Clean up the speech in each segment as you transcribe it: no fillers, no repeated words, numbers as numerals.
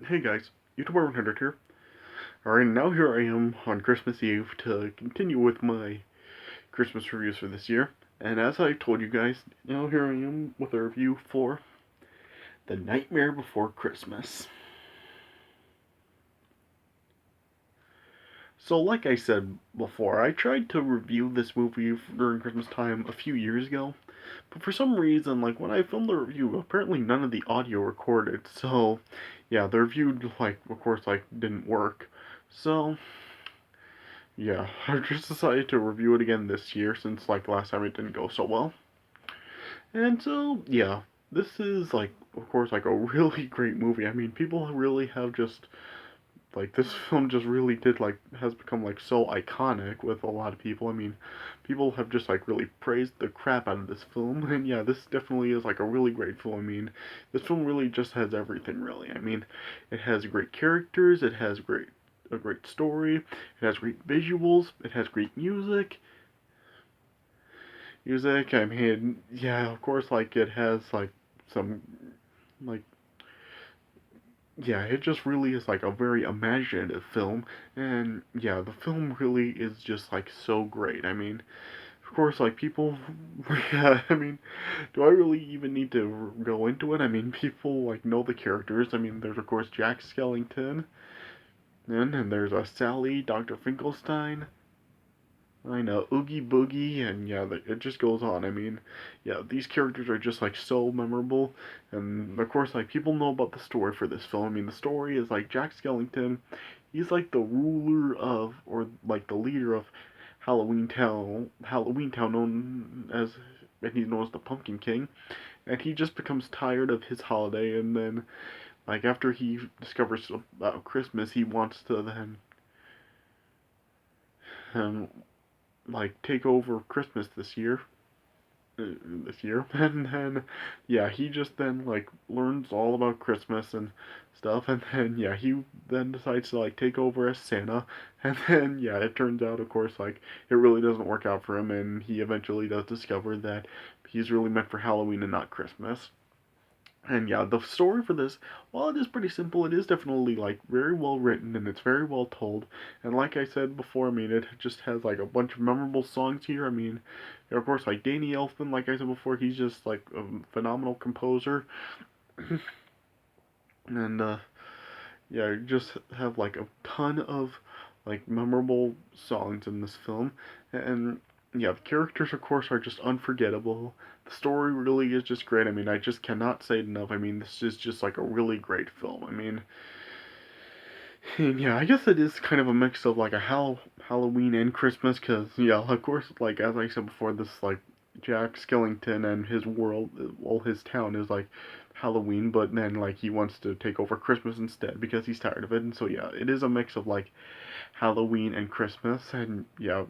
Hey guys, YouTuber 100 here. Alright, now here I am on Christmas Eve to continue with my Christmas reviews for this year. And as I told you guys, now here I am with a review for The Nightmare Before Christmas. So, like I said before, I tried to review this movie during Christmas time a few years ago, but for some reason, like when I filmed the review, apparently none of the audio recorded. So, yeah, the review, like, of course, like, didn't work. So, yeah, I just decided to review it again this year since like last time it didn't go so well. And so, yeah, this is like of course like a really great movie. I mean, people really have just like this film just really did like has become like so iconic with a lot of people. I mean, people have just like really praised the crap out of this film. And yeah, this definitely is like a really great film. I mean, this film really just has everything really. I mean, it has great characters, it has a great story, it has great visuals, it has great music. I mean, yeah, of course, like it has like some like yeah, it just really is like a very imaginative film, and yeah, the film really is just like so great. I mean, of course, like people, yeah, I mean, do I really even need to go into it? I mean, people like know the characters. I mean, there's of course Jack Skellington, and there's a Sally, Dr. Finkelstein. I know, Oogie Boogie, and yeah, it just goes on. I mean, yeah, these characters are just like so memorable, and of course, like people know about the story for this film. I mean, the story is like Jack Skellington, he's like the ruler of, or like the leader of Halloween Town, known as, and he's known as the Pumpkin King, and he just becomes tired of his holiday, and then like after he discovers about Christmas, he wants to then um, like take over Christmas this year and then yeah he just then like learns all about Christmas and stuff, and then yeah he then decides to like take over as Santa, and then yeah it turns out of course like it really doesn't work out for him, and he eventually does discover that he's really meant for Halloween and not Christmas. And yeah, the story for this, while it is pretty simple, it is definitely like very well written and it's very well told. And like I said before, I mean, it just has like a bunch of memorable songs here. I mean, of course, like Danny Elfman, like I said before, he's just like a phenomenal composer. And yeah, you just have like a ton of like memorable songs in this film, and yeah, the characters of course are just unforgettable. The story really is just great. I mean, I just cannot say it enough. I mean, this is just like a really great film. I mean, and yeah, I guess it is kind of a mix of like a Halloween and Christmas, because yeah, of course, like as I said before, this like Jack Skellington and his world, well, his town is like Halloween, but then like he wants to take over Christmas instead because he's tired of it, and so yeah, it is a mix of like Halloween and Christmas, and yeah,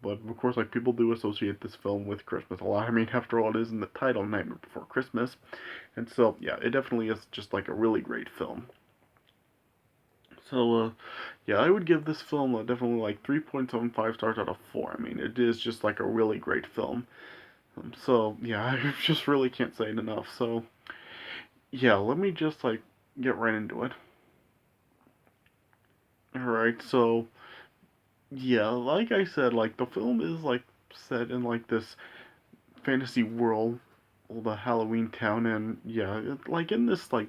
but of course, like people do associate this film with Christmas a lot. I mean, after all, it is in the title, Nightmare Before Christmas, and so yeah, it definitely is just like a really great film. So, yeah, I would give this film definitely like 3.75 stars out of 4. I mean, it is just like a really great film. So, yeah, I just really can't say it enough. So, yeah, let me just like get right into it. Alright, so, yeah, like I said, like the film is like set in like this fantasy world, the Halloween town, and yeah, like in this like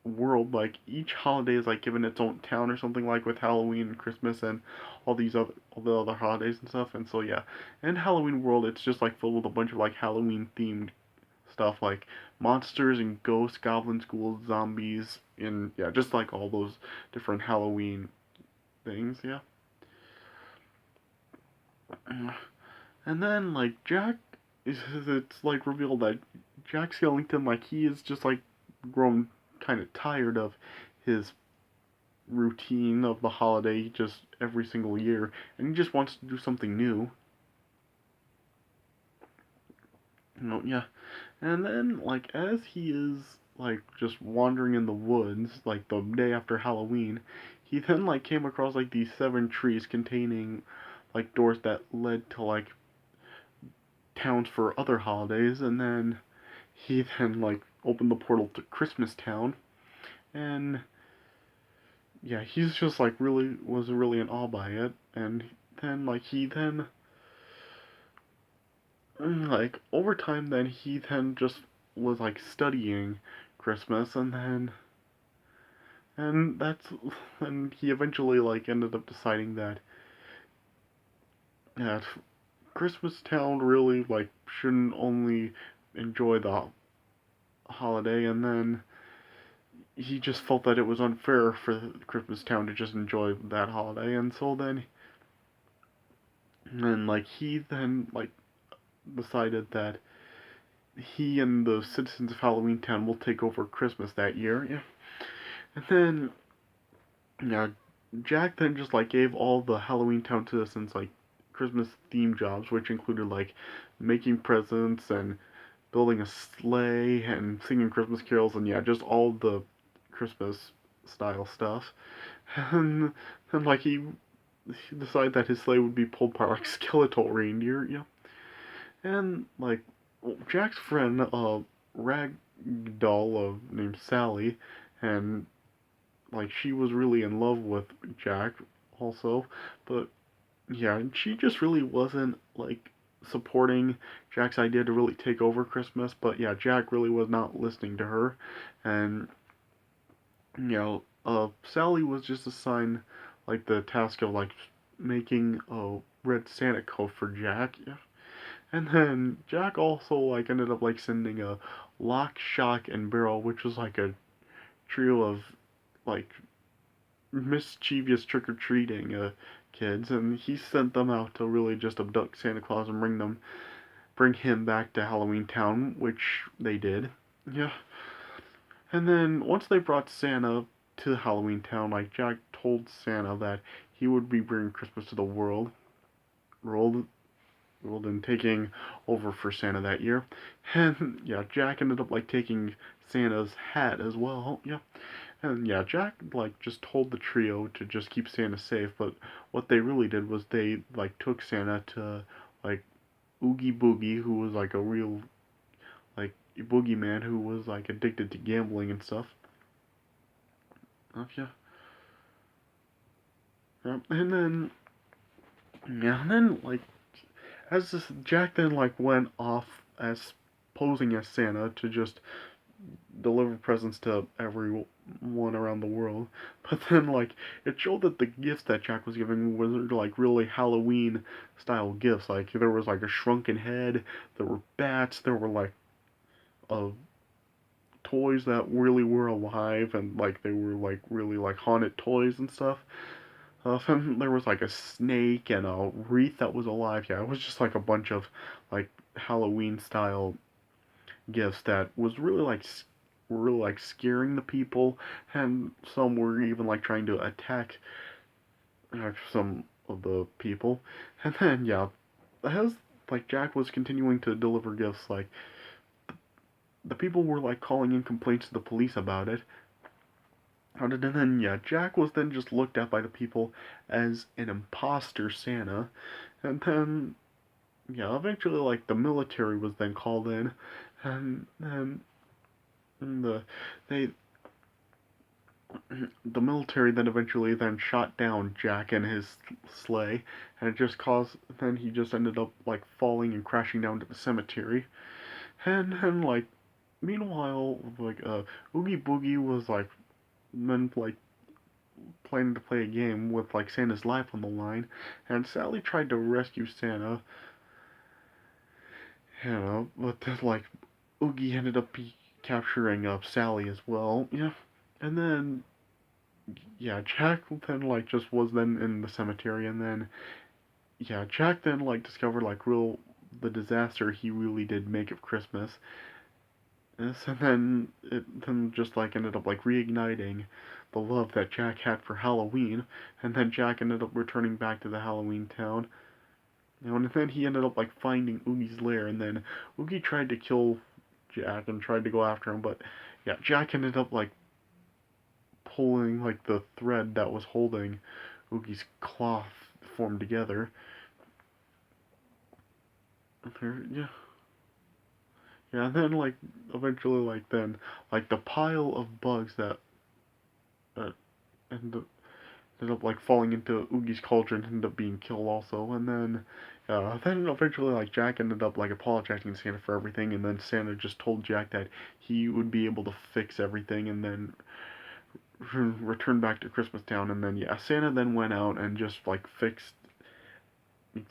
world, like each holiday is like given its own town or something, like with Halloween and Christmas and all the other holidays and stuff. And so yeah, in Halloween world, it's just like filled with a bunch of like Halloween themed stuff, like monsters and ghosts, goblins, ghouls, zombies, and yeah, just like all those different Halloween things. Yeah, and then like Jack is it's like revealed that Jack Skellington, like he is just like grown kind of tired of his routine of the holiday just every single year, and he just wants to do something new. Yeah. And then, like, as he is, like, just wandering in the woods, like, the day after Halloween, he then, like, came across, like, these seven trees containing, like, doors that led to, like, towns for other holidays, and then he then, like, opened the portal to Christmas Town, and yeah, he's just like really was really in awe by it, and then like he then like over time then he then just was like studying Christmas, and that's and he eventually like ended up deciding that Christmas Town really like shouldn't only enjoy the holiday, and then he just felt that it was unfair for Christmas Town to just enjoy that holiday, and so then like he then like decided that he and the citizens of Halloween Town will take over Christmas that year. Yeah. And then yeah, Jack then just like gave all the Halloween Town citizens like Christmas theme jobs, which included like making presents and building a sleigh and singing Christmas carols and yeah, just all the Christmas style stuff. And then like he decided that his sleigh would be pulled by like skeletal reindeer, yeah. And like Jack's friend, Ragdoll, named Sally, and like she was really in love with Jack also, but yeah, she just really wasn't like supporting Jack's idea to really take over Christmas. But yeah, Jack really was not listening to her, and Sally was just assigned like the task of like making a red Santa coat for Jack. Yeah. And then Jack also like ended up like sending a Lock, Shock, and Barrel, which was like a trio of like mischievous trick or treating kids, and he sent them out to really just abduct Santa Claus and bring him back to Halloween Town, which they did. Yeah. And then once they brought Santa to Halloween Town, like Jack told Santa that he would be bringing Christmas to the world, world, and taking over for Santa that year. And yeah, Jack ended up like taking Santa's hat as well. Yeah. And yeah, Jack like just told the trio to just keep Santa safe, but what they really did was they like took Santa to like Oogie Boogie, who was like a real like boogeyman who was like addicted to gambling and stuff. Yeah, yeah. And then like as this Jack then like went off as posing as Santa to just deliver presents to everyone around the world. But then, like, it showed that the gifts that Jack was giving were like really Halloween style gifts. Like, there was like a shrunken head, there were bats, there were like uh, toys that really were alive, and like they were like really like haunted toys and stuff. And there was like a snake and a wreath that was alive. Yeah, it was just like a bunch of like Halloween style gifts that was really like were really like scaring the people, and some were even like trying to attack some of the people. And then yeah, as like Jack was continuing to deliver gifts, like the people were like calling in complaints to the police about it. And then yeah, Jack was then just looked at by the people as an imposter Santa, and then yeah, eventually like the military was then called in, and then the they the military then eventually then shot down Jack and his sleigh, and it just caused. Then he just ended up like falling and crashing down to the cemetery. And like meanwhile, like Oogie Boogie was like then like planning to play a game with like Santa's life on the line, and Sally tried to rescue Santa, but then like Oogie ended up capturing Sally as well. Yeah, and then yeah, Jack then like just was then in the cemetery, and then yeah, Jack then like discovered like real the disaster he really did make of Christmas. Yes, and then it then just like ended up like reigniting the love that Jack had for Halloween, and then Jack ended up returning back to the Halloween town. And then he ended up like finding Oogie's lair, and then Oogie tried to kill Jack and tried to go after him, but yeah, Jack ended up like pulling like the thread that was holding Oogie's cloth formed together. Yeah, yeah, and then like eventually like then like the pile of bugs that ended up like falling into Oogie's cauldron, ended up being killed also, and then eventually like Jack ended up like apologizing to Santa for everything, and then Santa just told Jack that he would be able to fix everything, and then return back to Christmas Town, and then yeah, Santa then went out and just like fixed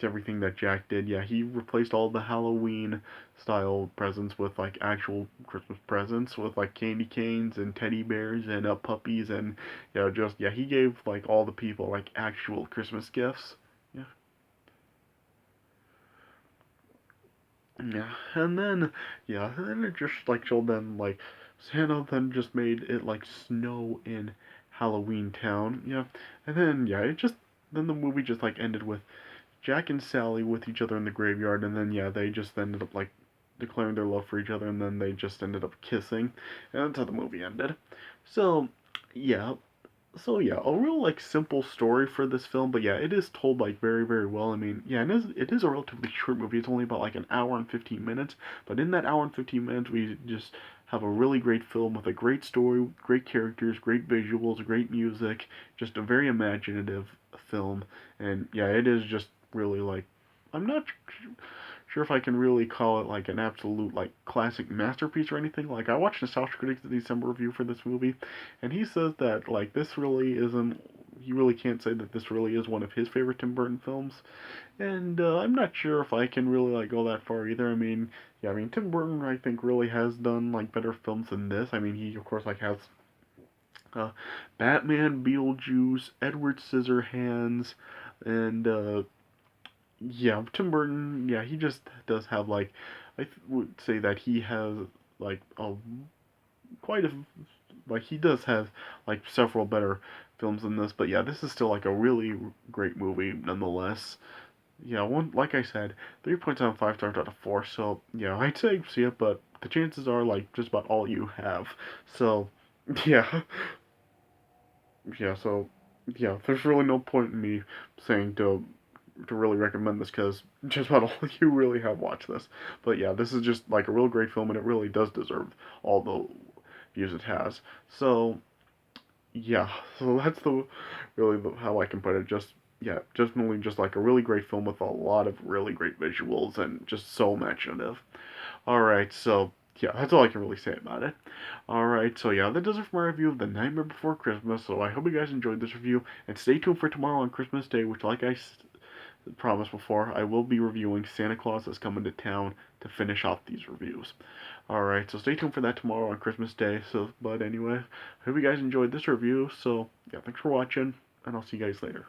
everything that Jack did. Yeah, he replaced all the Halloween style presents with like actual Christmas presents with like candy canes and teddy bears and puppies and just yeah, he gave like all the people like actual Christmas gifts. Yeah. Yeah. And then it just like showed them like Santa then just made it like snow in Halloween Town. Yeah. And then yeah, it just then the movie just like ended with Jack and Sally with each other in the graveyard, and then yeah, they just ended up like declaring their love for each other, and then they just ended up kissing, and that's how the movie ended. So yeah, so a real like simple story for this film, but yeah, it is told like very very well. I mean, yeah, it is a relatively short movie. It's only about like an hour and 15 minutes, but in that hour and 15 minutes, we just have a really great film with a great story, great characters, great visuals, great music, just a very imaginative film, and yeah, it is just really like I'm not sure if I can really call it like an absolute like classic masterpiece or anything. Like I watched Nostalgia Critic's December review for this movie, and he says that like this really isn't. He really can't say that this really is one of his favorite Tim Burton films, and I'm not sure if I can really like go that far either. I mean, yeah, I mean Tim Burton I think really has done like better films than this. I mean he of course like has uh, Batman, Beetlejuice, Edward Scissorhands, and yeah, Tim Burton, yeah, he just does have like would say that he has like a quite a like he does have like several better films than this, but yeah, this is still like a really great movie nonetheless. Yeah, one like I said, 3.75 stars out of 4. So yeah, I'd say see it, but the chances are like just about all you have. So yeah, so yeah, there's really no point in me saying to really recommend this because just about all you really have watched this. But yeah, this is just like a real great film and it really does deserve all the views it has. So yeah, so that's how I can put it. Just yeah, just really just like a really great film with a lot of really great visuals and just so imaginative. All right, so yeah, that's all I can really say about it. All right, so yeah, that does it for my review of The Nightmare Before Christmas. So I hope you guys enjoyed this review, and stay tuned for tomorrow on Christmas Day, which, like I promised before, I will be reviewing Santa Claus Is Coming to Town to finish off these reviews. All right, so stay tuned for that tomorrow on Christmas Day. So, but anyway, I hope you guys enjoyed this review. So yeah, thanks for watching, and I'll see you guys later.